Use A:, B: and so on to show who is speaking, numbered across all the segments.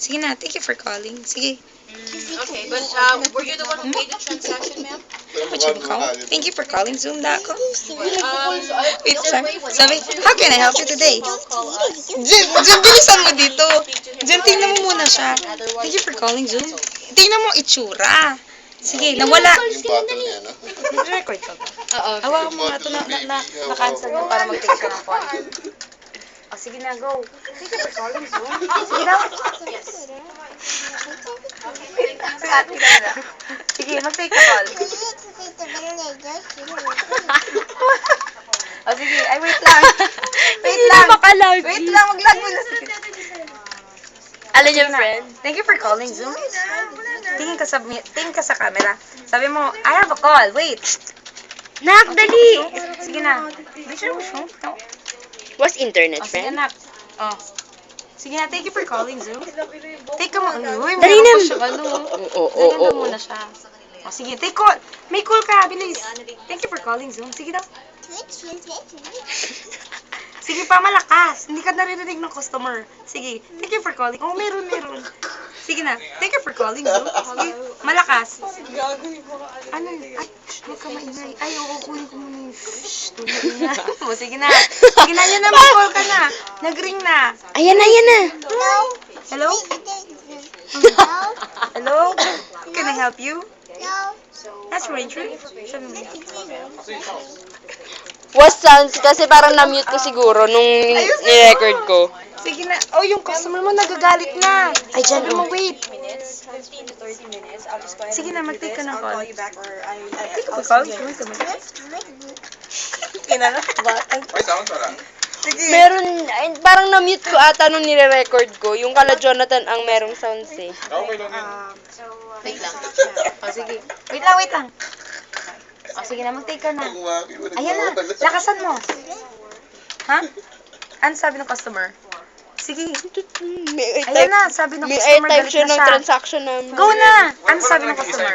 A: Sige na, thank you for calling. Sige.
B: Okay, but were you the one who made the transaction, ma'am?
A: What you call? Thank you for calling Zoom.com. Wait,
B: Just
A: sabi, how can I help you today? Jen, bilisan mo dito. Jen, tingnan mo muna siya. Thank you for calling Zoom. Tingnan mo itsura. Sige, nawala.
C: Yung bottle niya, no?
A: Nag-record ka ba?
B: Oo.
A: Hawakan mo nga ito na-cancel mo para mag-take ka ng call. O, sige na, go. Thank you for calling Zoom. Sige na.
B: Yes.
A: Sige, mag-take ka call. O, sige. Ay, wait lang. Wait lang. Wait lang, mag-lag mo na.
B: Alam niyo, friend?
A: Thank you for calling Zoom. Tingin ka sa camera. Sabi mo, I have a call. Wait.
B: Nak, dali!
A: Sige na. Picture mo siya. No.
B: What's internet,
A: O, sige
B: friend?
A: na. O. Sige na, thank you for calling Zoom. Take ka mo. Uy,
B: Dali
A: meron
B: na.
A: pa siya. Ano? Naganda muna siya. O, sige, take call. May call ka. Bilis. Thank you for calling Zoom. Sige na. Sige pa, malakas. Hindi ka naririnig ng customer. Sige, thank you for calling. Oh, meron. Sige na, thank you for calling, Zoom. Sige, malakas. Ano yun? Ay, huwag ka maingay. Ay, kukunin ko muna yung maingay. Sige na. Sige na, yan na, mag-call ka na. Nag-ring na.
B: Ayan na.
A: Hello? Hello? Can I help you? That's Ranger. Sabi mo.
B: What sounds? Kasi parang na-mute ko siguro nung ni-record ko.
A: Sige na. Oh, yung customer mo nagagalit na.
B: Ay, dyan,
A: Sabi mo,
B: oh.
A: wait.
D: 15 to 30 minutes. I'll just go ahead
A: Sige
D: and
A: na,
D: do
A: mag-take
D: this.
A: ka ng
D: I'll
A: call.
D: call you back or
A: Take
D: I'll
A: a call.
D: see you.
A: Kinala.
C: Ay, sound pa lang.
A: Sige.
B: Meron, ay, parang na-mute ko ata nung nire-record ko. Yung kala Jonathan ang merong sounds eh.
C: Okay lang yun.
A: Wait lang. O, sige. Wait lang. O, sige na, mag-take ka na. Ayan na, lakasan mo. Ha? Ano sabi ng customer? Sige. Ayan na, sabi ng
B: May
A: customer,
B: type
A: galit
B: siya
A: na
B: ng
A: siya.
B: transaction namin.
A: Go na! Ano sabi ng customer?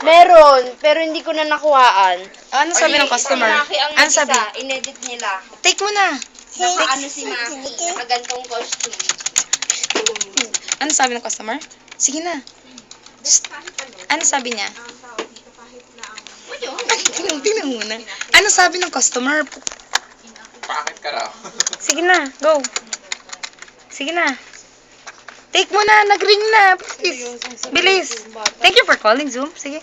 B: Meron, pero hindi ko na nakuhaan.
A: Ano sabi ng customer? Ano sabi?
B: Inedit nila.
A: Take mo na.
B: Naka-ano si Maki, nakagantong costume.
A: Ano sabi ng customer? Sige na. Shh. Ano sabi niya? Ay, tingnan muna. Ano sabi ng customer?
C: Bakit ka raw?
A: Sige na, go. Sige na. Take mo na, nag-ring na. Please. Bilis. Thank you for calling, Zoom. Sige.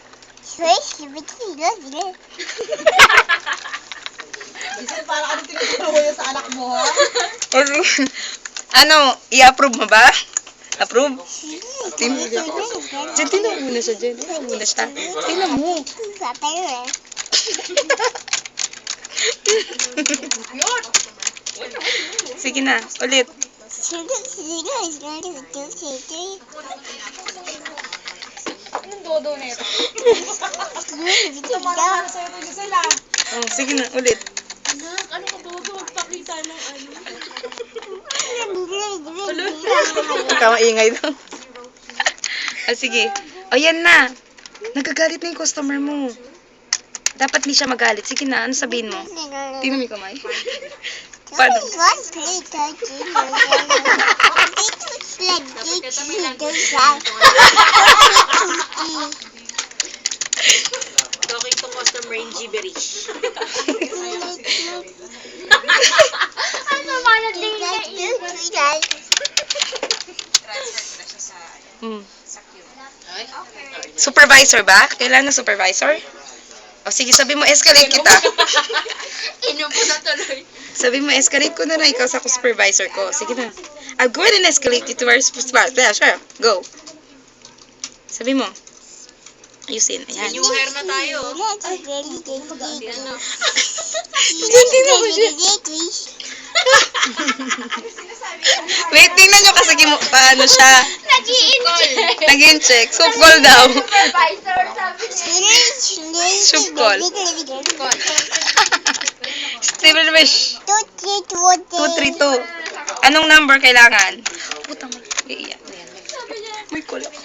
A: Ano, i-approve mo ba? Approve? Jen, tingnan mo muna siya, Jen. Tingnan mo muna siya. Tingnan mo. Sige na, ulit. Oh, sige na, ulit. Kamaingay daw. Ah, sige. O, yan na. Nagagalit na yung customer mo. Dapat hindi siya magalit. Sige na, ano sabihin mo? Tingnan mo yung kamay. Paano?
B: Talking to customer in gibberish.
A: Hmm. Supervisor ba? Kailan na supervisor? O sige, sabi mo, escalate kita.
B: Inupo na tuloy.
A: Sabi mo, escalate ko na ikaw sa supervisor ko. Sige na. I'll go ahead and escalate you to our supervisor. Yeah, sure. Go. Sabi mo. Ayusin. Ayan.
B: New hair na tayo.
A: Tingnan mo siya. Wait, tingnan nyo kasi paano siya. Nag-in-check. Soup call daw. Soup call. Stable Wish. 232. Anong number kailangan? Putang, iiyak. May call ako.